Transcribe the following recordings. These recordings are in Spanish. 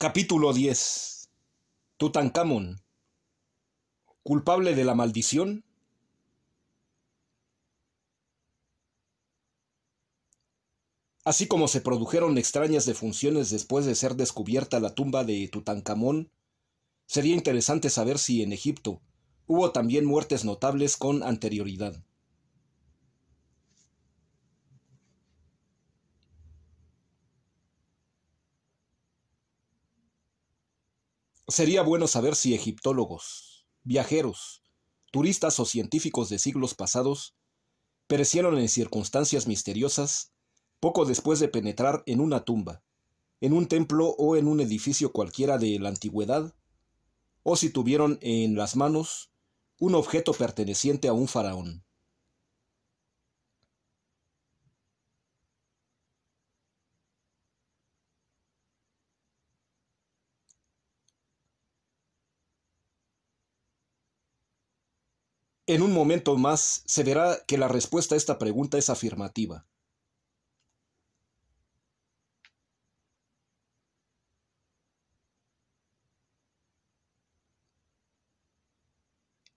Capítulo 10. Tutankamón, ¿culpable de la maldición? Así como se produjeron extrañas defunciones después de ser descubierta la tumba de Tutankamón, sería interesante saber si en Egipto hubo también muertes notables con anterioridad. Sería bueno saber si egiptólogos, viajeros, turistas o científicos de siglos pasados perecieron en circunstancias misteriosas poco después de penetrar en una tumba, en un templo o en un edificio cualquiera de la antigüedad, o si tuvieron en las manos un objeto perteneciente a un faraón. En un momento más se verá que la respuesta a esta pregunta es afirmativa.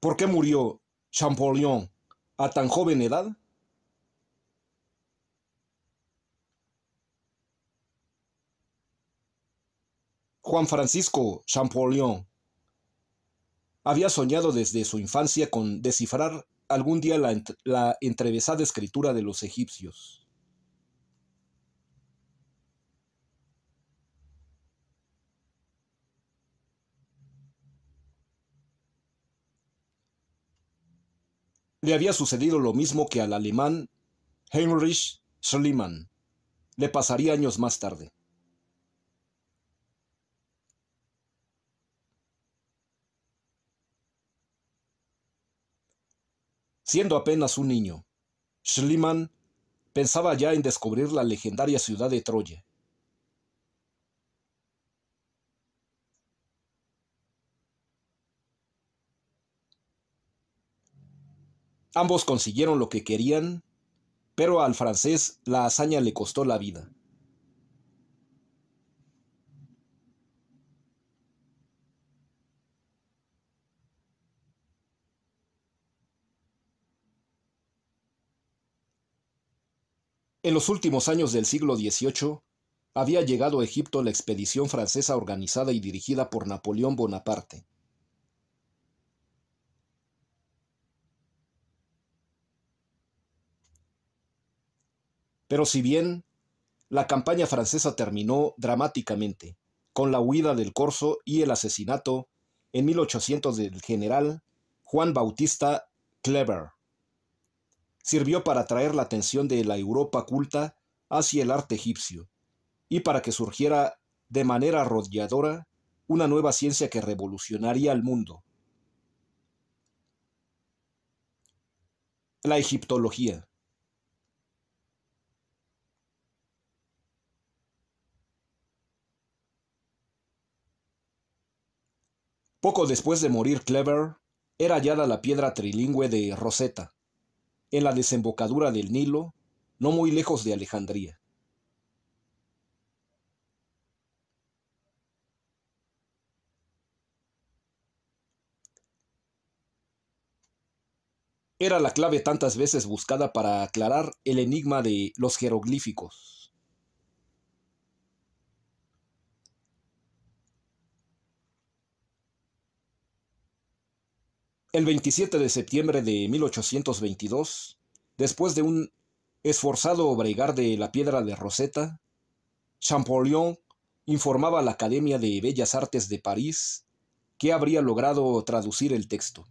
¿Por qué murió Champollion a tan joven edad? Juan Francisco Champollion había soñado desde su infancia con descifrar algún día la entrevesada escritura de los egipcios. Le había sucedido lo mismo que al alemán Heinrich Schliemann. Le pasaría años más tarde. Siendo apenas un niño, Schliemann pensaba ya en descubrir la legendaria ciudad de Troya. Ambos consiguieron lo que querían, pero al francés la hazaña le costó la vida. En los últimos años del siglo XVIII, había llegado a Egipto la expedición francesa organizada y dirigida por Napoleón Bonaparte. Pero si bien la campaña francesa terminó dramáticamente, con la huida del Corso y el asesinato en 1800 del general Juan Bautista Kleber, sirvió para atraer la atención de la Europa culta hacia el arte egipcio y para que surgiera de manera arrolladora una nueva ciencia que revolucionaría el mundo: la egiptología. Poco después de morir Kleber, era hallada la piedra trilingüe de Rosetta, en la desembocadura del Nilo, no muy lejos de Alejandría. Era la clave tantas veces buscada para aclarar el enigma de los jeroglíficos. El 27 de septiembre de 1822, después de un esforzado bregar de la piedra de Rosetta, Champollion informaba a la Academia de Bellas Artes de París que habría logrado traducir el texto.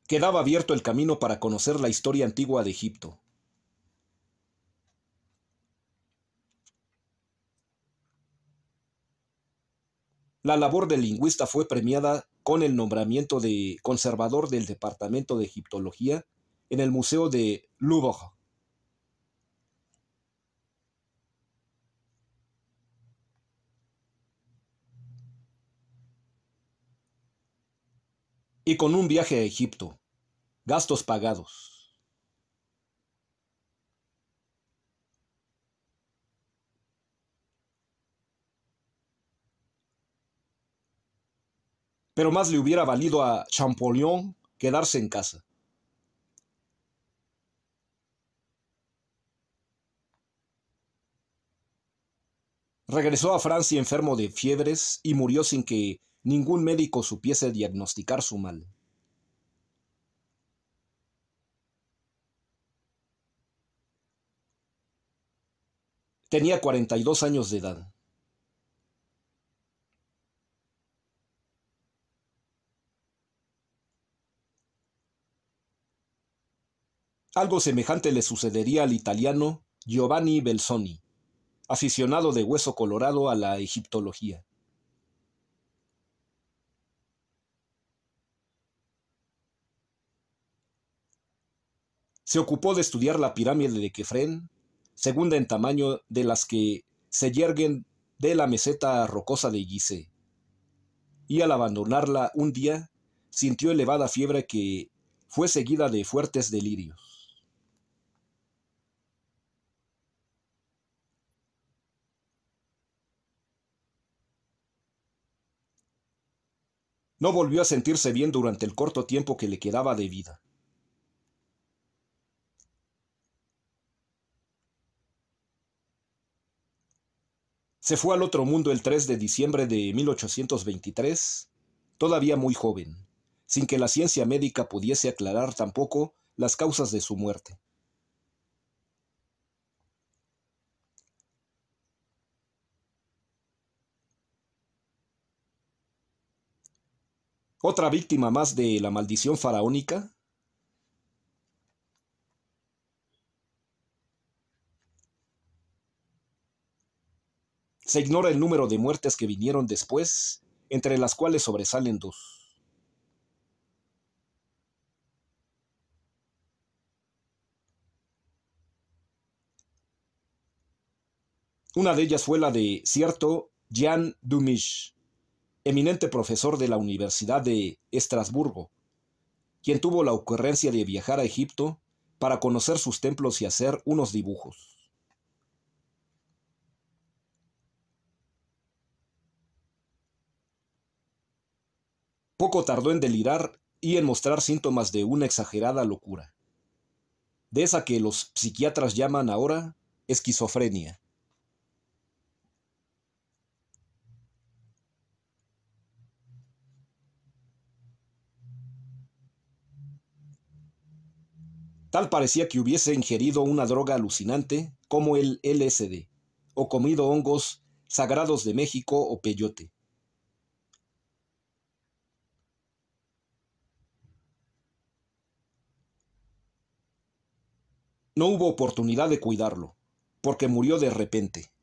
Quedaba abierto el camino para conocer la historia antigua de Egipto. La labor del lingüista fue premiada con el nombramiento de conservador del Departamento de Egiptología en el Museo de Louvre. Y con un viaje a Egipto, Gastos pagados. Pero más le hubiera valido a Champollion quedarse en casa. Regresó a Francia enfermo de fiebres y murió sin que ningún médico supiese diagnosticar su mal. Tenía 42 años de edad. Algo semejante le sucedería al italiano Giovanni Belzoni, aficionado de hueso colorado a la egiptología. Se ocupó de estudiar la pirámide de Kefren, segunda en tamaño de las que se yerguen de la meseta rocosa de Gizeh, y al abandonarla un día sintió elevada fiebre que fue seguida de fuertes delirios. No volvió a sentirse bien durante el corto tiempo que le quedaba de vida. Se fue al otro mundo el 3 de diciembre de 1823, todavía muy joven, sin que la ciencia médica pudiese aclarar tampoco las causas de su muerte. Otra víctima más de la maldición faraónica. Se ignora el número de muertes que vinieron después, entre las cuales sobresalen dos. Una de ellas fue la de cierto Jean Dumiche, eminente profesor de la Universidad de Estrasburgo, quien tuvo la ocurrencia de viajar a Egipto para conocer sus templos y hacer unos dibujos. Poco tardó en delirar y en mostrar síntomas de una exagerada locura, de esa que los psiquiatras llaman ahora esquizofrenia. Tal parecía que hubiese ingerido una droga alucinante como el LSD, o comido hongos sagrados de México o peyote. No hubo oportunidad de cuidarlo, porque murió de repente.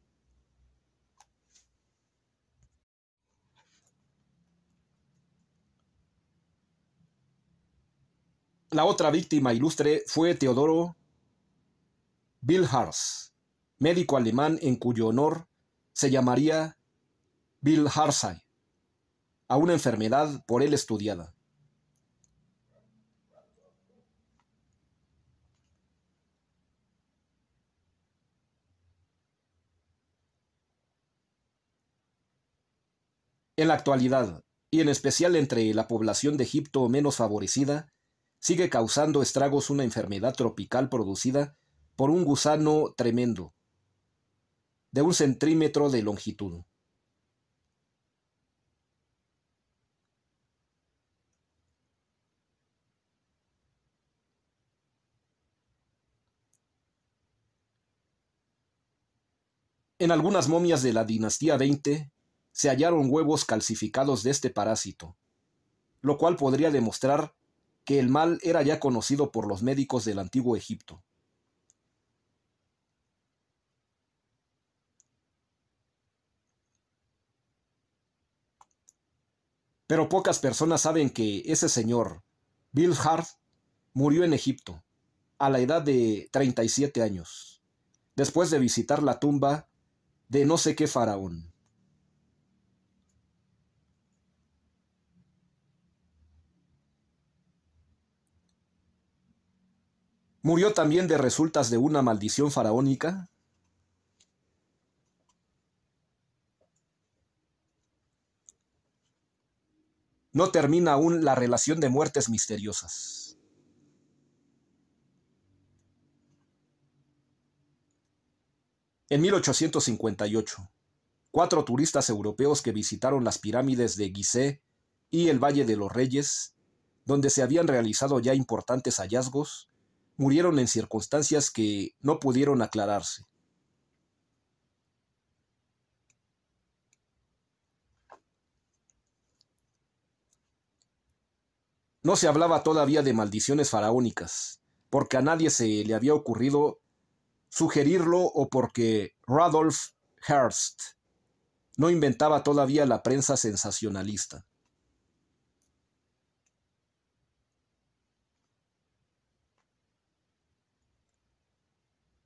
La otra víctima ilustre fue Teodoro Bilharz, médico alemán en cuyo honor se llamaría Bilharzia, a una enfermedad por él estudiada. En la actualidad, y en especial entre la población de Egipto menos favorecida, sigue causando estragos una enfermedad tropical producida por un gusano tremendo, de 1 centímetro de longitud. En algunas momias de la dinastía 20 se hallaron huevos calcificados de este parásito, lo cual podría demostrar que el mal era ya conocido por los médicos del antiguo Egipto. Pero pocas personas saben que ese señor, Bilharz, murió en Egipto, a la edad de 37 años, después de visitar la tumba de no sé qué faraón. ¿Murió también de resultas de una maldición faraónica? No termina aún la relación de muertes misteriosas. En 1858, 4 turistas europeos que visitaron las pirámides de Gizeh y el Valle de los Reyes, donde se habían realizado ya importantes hallazgos, murieron en circunstancias que no pudieron aclararse. No se hablaba todavía de maldiciones faraónicas, porque a nadie se le había ocurrido sugerirlo o porque Rudolf Hearst no inventaba todavía la prensa sensacionalista.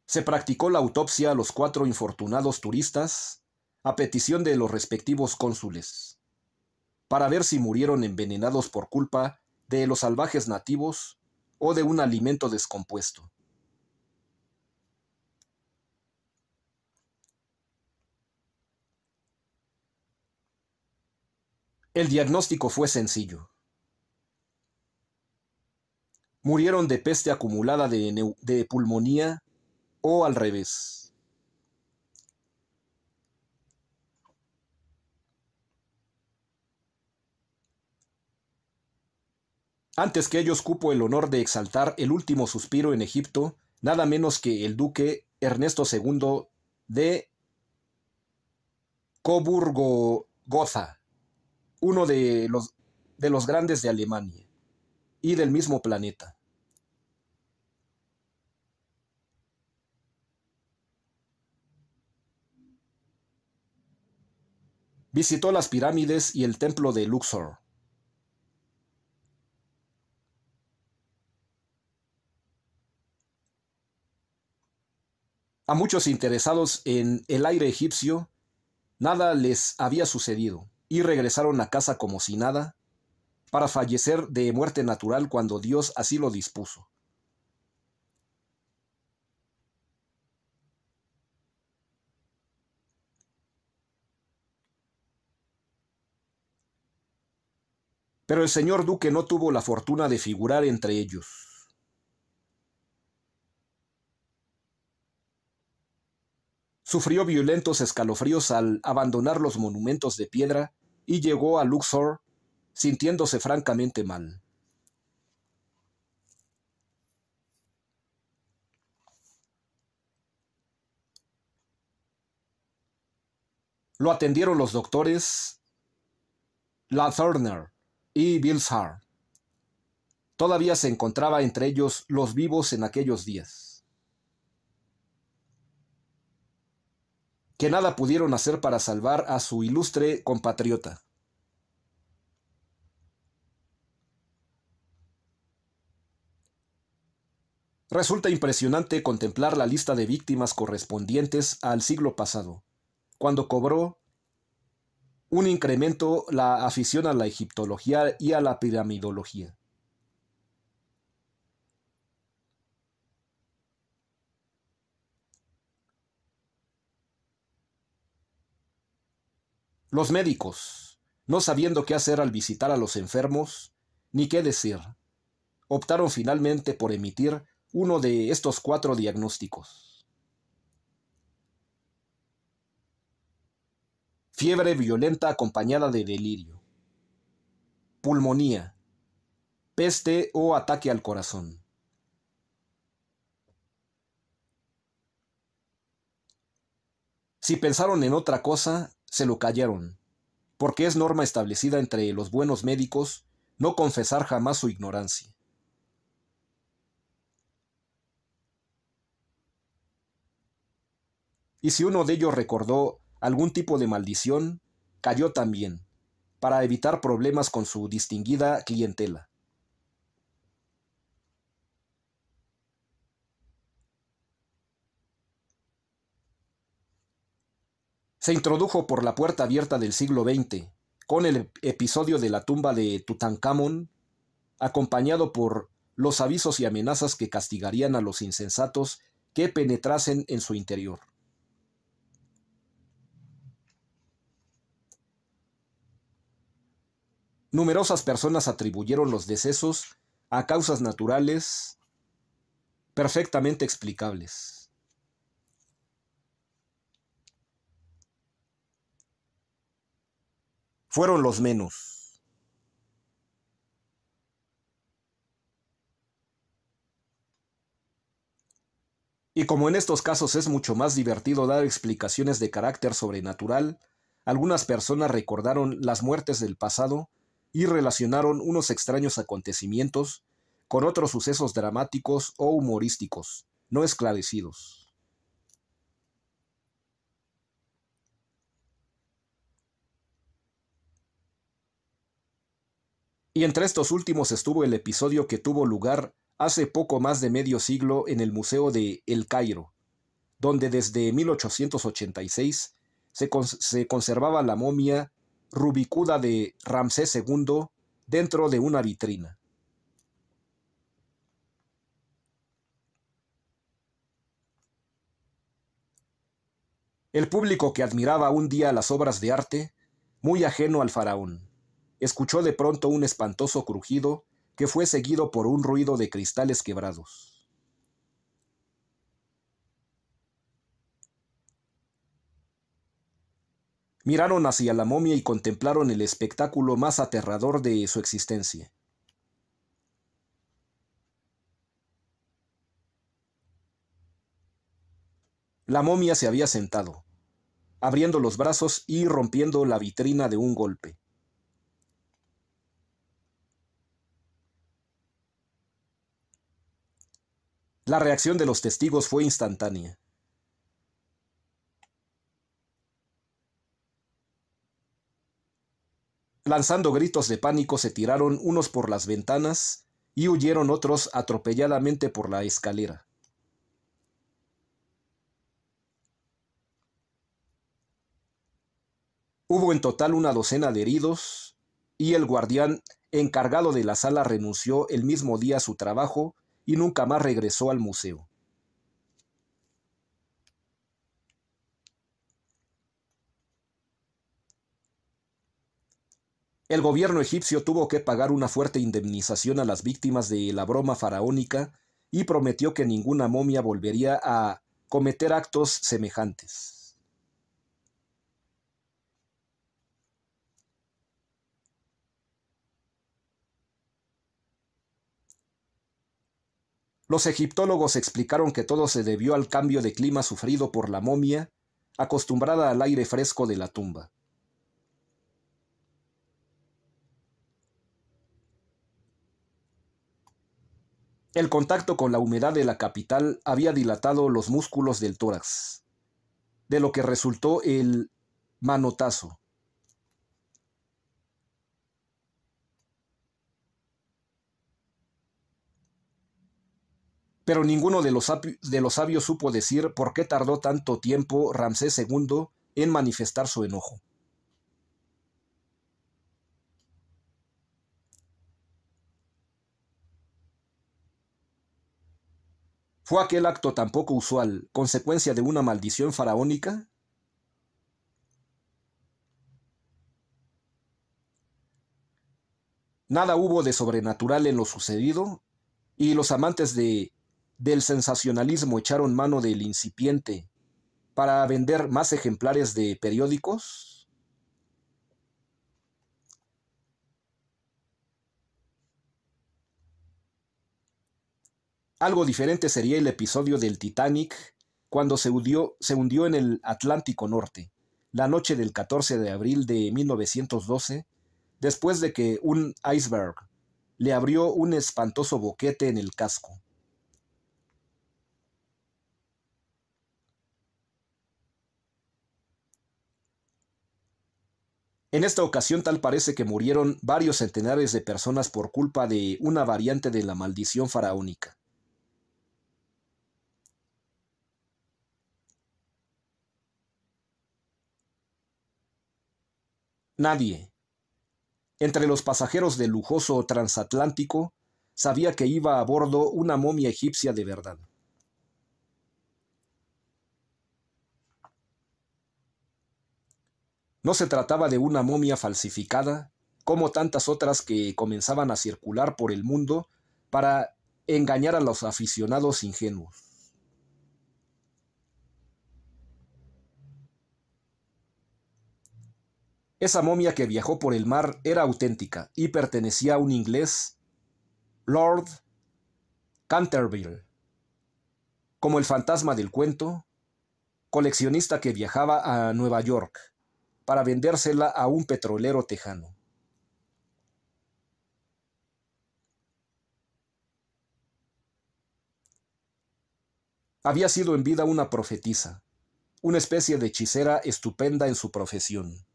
Se practicó la autopsia a los 4 infortunados turistas a petición de los respectivos cónsules, para ver si murieron envenenados por culpa de los salvajes nativos o de un alimento descompuesto. El diagnóstico fue sencillo. Murieron de peste acumulada de pulmonía o al revés. Antes que ellos cupo el honor de exaltar el último suspiro en Egipto, nada menos que el duque Ernesto II de Coburgo-Gotha, uno de los grandes de Alemania y del mismo planeta. Visitó las pirámides y el templo de Luxor. A muchos interesados en el aire egipcio, nada les había sucedido y regresaron a casa como si nada, para fallecer de muerte natural cuando Dios así lo dispuso. Pero el señor duque no tuvo la fortuna de figurar entre ellos. Sufrió violentos escalofríos al abandonar los monumentos de piedra y llegó a Luxor sintiéndose francamente mal. Lo atendieron los doctores Latherner y Bilzar. Todavía se encontraba entre ellos los vivos en aquellos días, que nada pudieron hacer para salvar a su ilustre compatriota. Resulta impresionante contemplar la lista de víctimas correspondientes al siglo pasado, cuando cobró un incremento la afición a la egiptología y a la piramidología. Los médicos, no sabiendo qué hacer al visitar a los enfermos, ni qué decir, optaron finalmente por emitir uno de estos 4 diagnósticos. Fiebre violenta acompañada de delirio, pulmonía, peste o ataque al corazón. Si pensaron en otra cosa, se lo callaron, porque es norma establecida entre los buenos médicos no confesar jamás su ignorancia. Y si uno de ellos recordó algún tipo de maldición, cayó también, para evitar problemas con su distinguida clientela. Se introdujo por la puerta abierta del siglo XX, con el episodio de la tumba de Tutankamón, acompañado por los avisos y amenazas que castigarían a los insensatos que penetrasen en su interior. Numerosas personas atribuyeron los decesos a causas naturales perfectamente explicables. Fueron los menos. Y como en estos casos es mucho más divertido dar explicaciones de carácter sobrenatural, algunas personas recordaron las muertes del pasado y relacionaron unos extraños acontecimientos con otros sucesos dramáticos o humorísticos, no esclarecidos. Y entre estos últimos estuvo el episodio que tuvo lugar hace poco más de medio siglo en el Museo de El Cairo, donde desde 1886 se conservaba la momia rubicuda de Ramsés II dentro de una vitrina. El público que admiraba un día las obras de arte, muy ajeno al faraón, escuchó de pronto un espantoso crujido que fue seguido por un ruido de cristales quebrados. Miraron hacia la momia y contemplaron el espectáculo más aterrador de su existencia. La momia se había sentado, abriendo los brazos y rompiendo la vitrina de un golpe. La reacción de los testigos fue instantánea. Lanzando gritos de pánico se tiraron unos por las ventanas y huyeron otros atropelladamente por la escalera. Hubo en total una docena de heridos y el guardián encargado de la sala renunció el mismo día a su trabajo y nunca más regresó al museo. El gobierno egipcio tuvo que pagar una fuerte indemnización a las víctimas de la broma faraónica y prometió que ninguna momia volvería a cometer actos semejantes. Los egiptólogos explicaron que todo se debió al cambio de clima sufrido por la momia, acostumbrada al aire fresco de la tumba. El contacto con la humedad de la capital había dilatado los músculos del tórax, de lo que resultó el manotazo. Pero ninguno de los sabios supo decir por qué tardó tanto tiempo Ramsés II en manifestar su enojo. ¿Fue aquel acto tan poco usual consecuencia de una maldición faraónica? Nada hubo de sobrenatural en lo sucedido, y los amantes del sensacionalismo echaron mano del incipiente para vender más ejemplares de periódicos. Algo diferente sería el episodio del Titanic cuando se hundió en el Atlántico Norte, la noche del 14 de abril de 1912, después de que un iceberg le abrió un espantoso boquete en el casco. En esta ocasión tal parece que murieron varios centenares de personas por culpa de una variante de la maldición faraónica. Nadie, entre los pasajeros del lujoso transatlántico, sabía que iba a bordo una momia egipcia de verdad. No se trataba de una momia falsificada, como tantas otras que comenzaban a circular por el mundo para engañar a los aficionados ingenuos. Esa momia que viajó por el mar era auténtica y pertenecía a un inglés, Lord Canterville, como el fantasma del cuento, coleccionista que viajaba a Nueva York para vendérsela a un petrolero tejano. Había sido en vida una profetisa, una especie de hechicera estupenda en su profesión.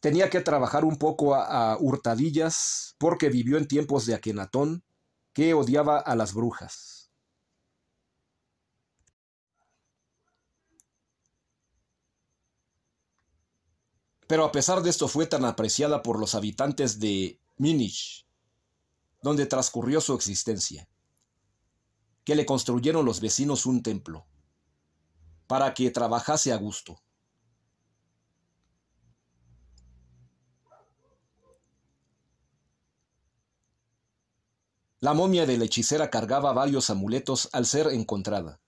Tenía que trabajar un poco a hurtadillas porque vivió en tiempos de Akenatón, que odiaba a las brujas. Pero a pesar de esto fue tan apreciada por los habitantes de Múnich, donde transcurrió su existencia, que le construyeron los vecinos un templo, para que trabajase a gusto. La momia de la hechicera cargaba varios amuletos al ser encontrada,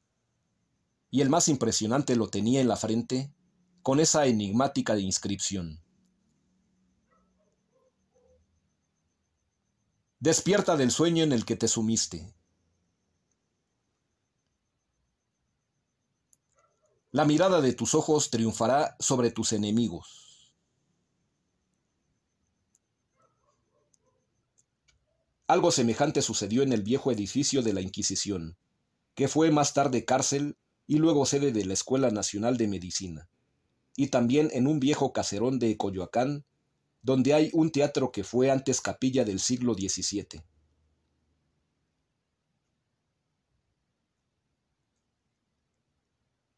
y el más impresionante lo tenía en la frente, con esa enigmática inscripción: Despierta del sueño en el que te sumiste. La mirada de tus ojos triunfará sobre tus enemigos. Algo semejante sucedió en el viejo edificio de la Inquisición, que fue más tarde cárcel y luego sede de la Escuela Nacional de Medicina, y también en un viejo caserón de Coyoacán, donde hay un teatro que fue antes capilla del siglo XVII.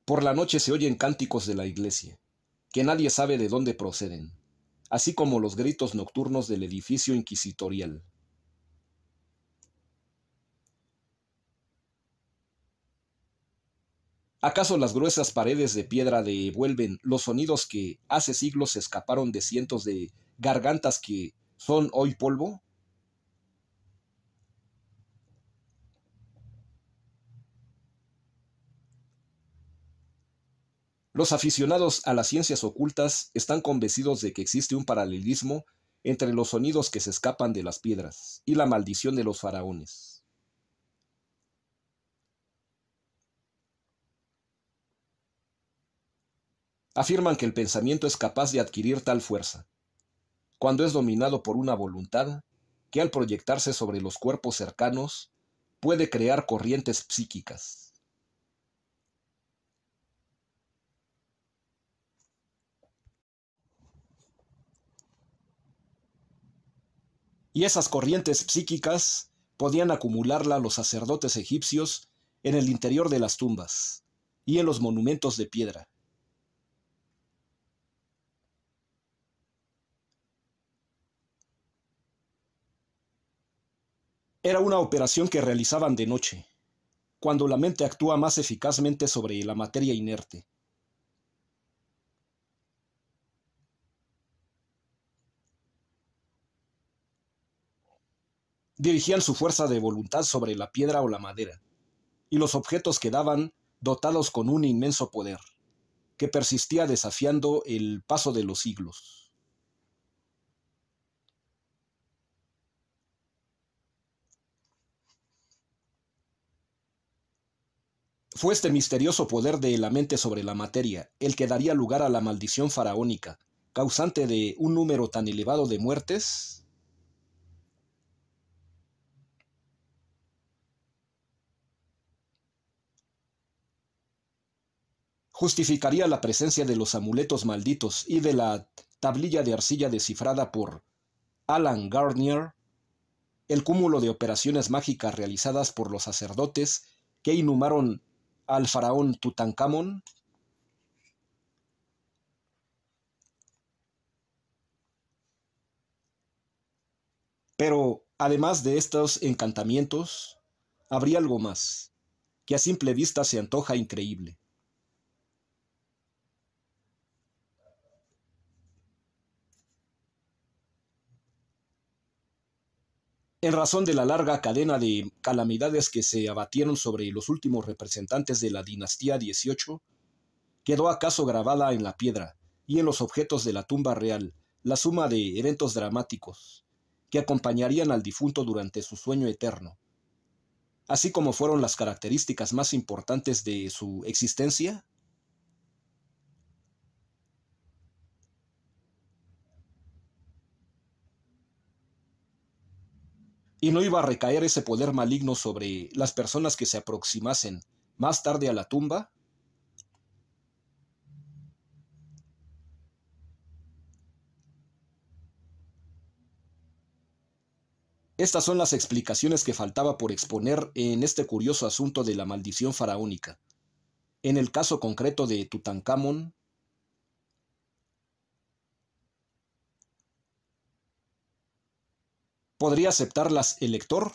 Por la noche se oyen cánticos de la iglesia, que nadie sabe de dónde proceden, así como los gritos nocturnos del edificio inquisitorial. ¿Acaso las gruesas paredes de piedra devuelven los sonidos que hace siglos se escaparon de cientos de gargantas que son hoy polvo? Los aficionados a las ciencias ocultas están convencidos de que existe un paralelismo entre los sonidos que se escapan de las piedras y la maldición de los faraones. Afirman que el pensamiento es capaz de adquirir tal fuerza, cuando es dominado por una voluntad que al proyectarse sobre los cuerpos cercanos puede crear corrientes psíquicas. Y esas corrientes psíquicas podían acumularla los sacerdotes egipcios en el interior de las tumbas y en los monumentos de piedra. Era una operación que realizaban de noche, cuando la mente actúa más eficazmente sobre la materia inerte. Dirigían su fuerza de voluntad sobre la piedra o la madera, y los objetos quedaban dotados con un inmenso poder, que persistía desafiando el paso de los siglos. Fue este misterioso poder de la mente sobre la materia el que daría lugar a la maldición faraónica, causante de un número tan elevado de muertes. Justificaría la presencia de los amuletos malditos y de la tablilla de arcilla descifrada por Alan Gardner, el cúmulo de operaciones mágicas realizadas por los sacerdotes que inhumaron al faraón Tutankamón. Pero, además de estos encantamientos, habría algo más, que a simple vista se antoja increíble. En razón de la larga cadena de calamidades que se abatieron sobre los últimos representantes de la dinastía XVIII, quedó acaso grabada en la piedra y en los objetos de la tumba real la suma de eventos dramáticos que acompañarían al difunto durante su sueño eterno, así como fueron las características más importantes de su existencia. Y no iba a recaer ese poder maligno sobre las personas que se aproximasen más tarde a la tumba. Estas son las explicaciones que faltaba por exponer en este curioso asunto de la maldición faraónica. En el caso concreto de Tutankamón, ¿podría aceptarlas el lector?